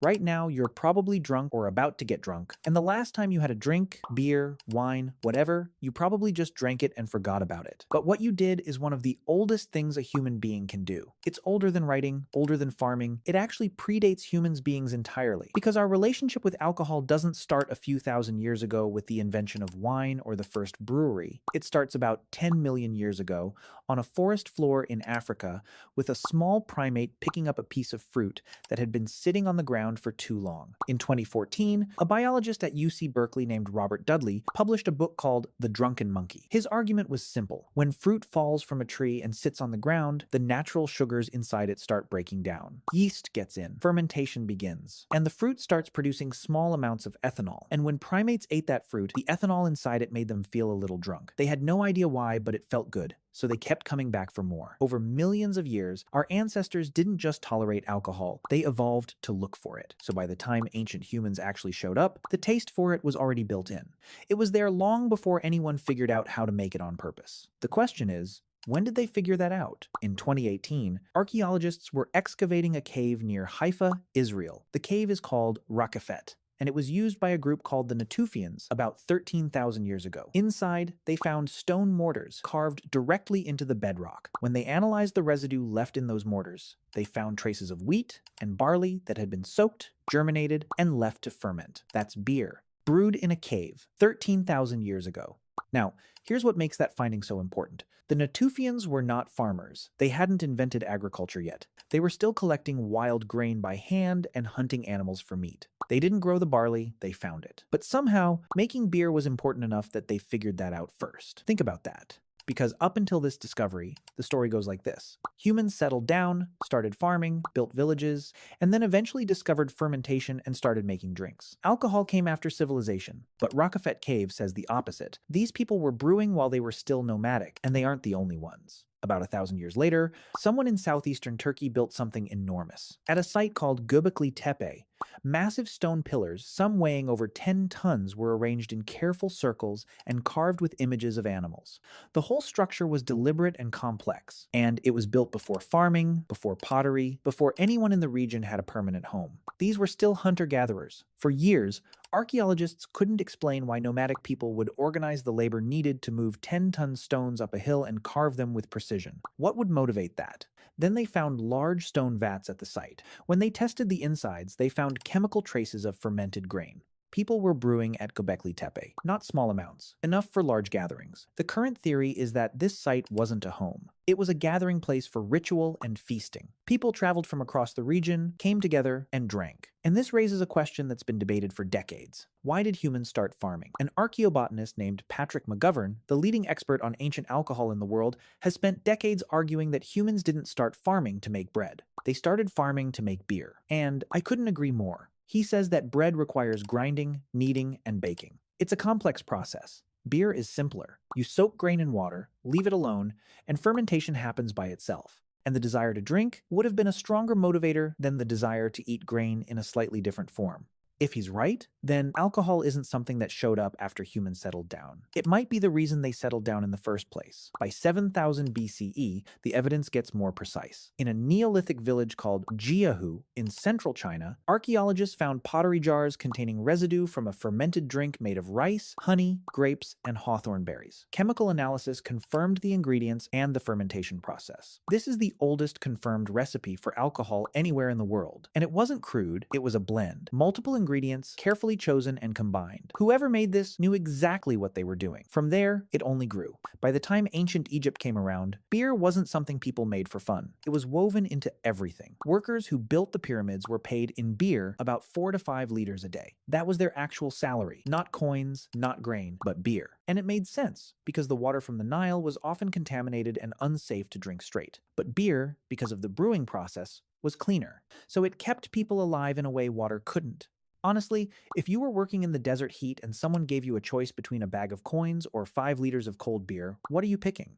Right now, you're probably drunk or about to get drunk, and the last time you had a drink, beer, wine, whatever, you probably just drank it and forgot about it. But what you did is one of the oldest things a human being can do. It's older than writing, older than farming. It actually predates humans beings entirely, because our relationship with alcohol doesn't start a few thousand years ago with the invention of wine or the first brewery. It starts about 10 million years ago on a forest floor in Africa with a small primate picking up a piece of fruit that had been sitting on the ground for too long. In 2014, a biologist at UC Berkeley named Robert Dudley published a book called The Drunken Monkey. His argument was simple. When fruit falls from a tree and sits on the ground, the natural sugars inside it start breaking down. Yeast gets in, fermentation begins, and the fruit starts producing small amounts of ethanol. And when primates ate that fruit, the ethanol inside it made them feel a little drunk. They had no idea why, but it felt good. So they kept coming back for more. Over millions of years, our ancestors didn't just tolerate alcohol, they evolved to look for it. So by the time ancient humans actually showed up, the taste for it was already built in. It was there long before anyone figured out how to make it on purpose. The question is, when did they figure that out? In 2018, archaeologists were excavating a cave near Haifa, Israel. The cave is called Rakafet, and it was used by a group called the Natufians about 13,000 years ago. Inside, they found stone mortars carved directly into the bedrock. When they analyzed the residue left in those mortars, they found traces of wheat and barley that had been soaked, germinated, and left to ferment. That's beer, brewed in a cave 13,000 years ago. Now, here's what makes that finding so important. The Natufians were not farmers. They hadn't invented agriculture yet. They were still collecting wild grain by hand and hunting animals for meat. They didn't grow the barley, they found it. But somehow, making beer was important enough that they figured that out first. Think about that. Because up until this discovery, the story goes like this. Humans settled down, started farming, built villages, and then eventually discovered fermentation and started making drinks. Alcohol came after civilization, but Rakafet Cave says the opposite. These people were brewing while they were still nomadic, and they aren't the only ones. About 1,000 years later, someone in southeastern Turkey built something enormous. At a site called Göbekli Tepe, massive stone pillars, some weighing over 10 tons, were arranged in careful circles and carved with images of animals. The whole structure was deliberate and complex, and it was built before farming, before pottery, before anyone in the region had a permanent home. These were still hunter-gatherers. For years, archaeologists couldn't explain why nomadic people would organize the labor needed to move 10-ton stones up a hill and carve them with precision. What would motivate that? Then they found large stone vats at the site. When they tested the insides, they found chemical traces of fermented grain. People were brewing at Göbekli Tepe, not small amounts, enough for large gatherings. The current theory is that this site wasn't a home. It was a gathering place for ritual and feasting. People traveled from across the region, came together, and drank. And this raises a question that's been debated for decades. Why did humans start farming? An archaeobotanist named Patrick McGovern, the leading expert on ancient alcohol in the world, has spent decades arguing that humans didn't start farming to make bread. They started farming to make beer. And I couldn't agree more. He says that bread requires grinding, kneading, and baking. It's a complex process. Beer is simpler. You soak grain in water, leave it alone, and fermentation happens by itself. And the desire to drink would have been a stronger motivator than the desire to eat grain in a slightly different form. If he's right, then alcohol isn't something that showed up after humans settled down. It might be the reason they settled down in the first place. By 7000 BCE, the evidence gets more precise. In a Neolithic village called Jiahu in central China, archaeologists found pottery jars containing residue from a fermented drink made of rice, honey, grapes, and hawthorn berries. Chemical analysis confirmed the ingredients and the fermentation process. This is the oldest confirmed recipe for alcohol anywhere in the world. And it wasn't crude, it was a blend. Multiple ingredients, carefully chosen and combined. Whoever made this knew exactly what they were doing. From there, it only grew. By the time ancient Egypt came around, beer wasn't something people made for fun. It was woven into everything. Workers who built the pyramids were paid in beer about 4 to 5 liters a day. That was their actual salary. Not coins, not grain, but beer. And it made sense, because the water from the Nile was often contaminated and unsafe to drink straight. But beer, because of the brewing process, was cleaner. So it kept people alive in a way water couldn't. Honestly, if you were working in the desert heat and someone gave you a choice between a bag of coins or 5 liters of cold beer, what are you picking?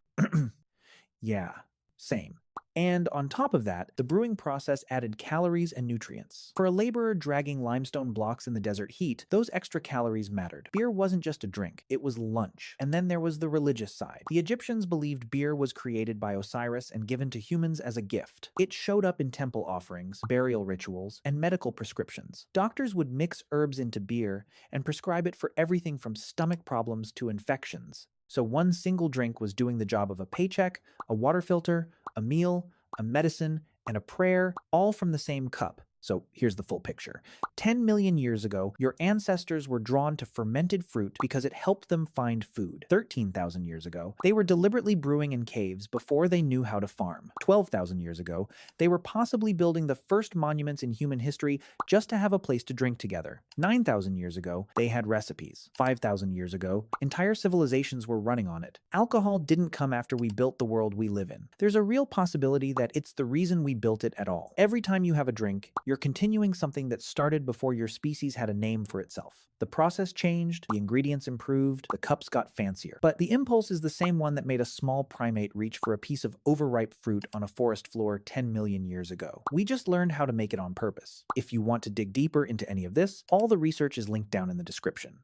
Yeah, same. And on top of that, the brewing process added calories and nutrients. For a laborer dragging limestone blocks in the desert heat, those extra calories mattered. Beer wasn't just a drink, it was lunch. And then there was the religious side. The Egyptians believed beer was created by Osiris and given to humans as a gift. It showed up in temple offerings, burial rituals, and medical prescriptions. Doctors would mix herbs into beer and prescribe it for everything from stomach problems to infections. So one single drink was doing the job of a paycheck, a water filter, a meal, a medicine, and a prayer, all from the same cup. So here's the full picture. 10 million years ago, your ancestors were drawn to fermented fruit because it helped them find food. 13,000 years ago, they were deliberately brewing in caves before they knew how to farm. 12,000 years ago, they were possibly building the first monuments in human history just to have a place to drink together. 9,000 years ago, they had recipes. 5,000 years ago, entire civilizations were running on it. Alcohol didn't come after we built the world we live in. There's a real possibility that it's the reason we built it at all. Every time you have a drink, you're continuing something that started before your species had a name for itself. The process changed, the ingredients improved, the cups got fancier. But the impulse is the same one that made a small primate reach for a piece of overripe fruit on a forest floor 10 million years ago. We just learned how to make it on purpose. If you want to dig deeper into any of this, all the research is linked down in the description.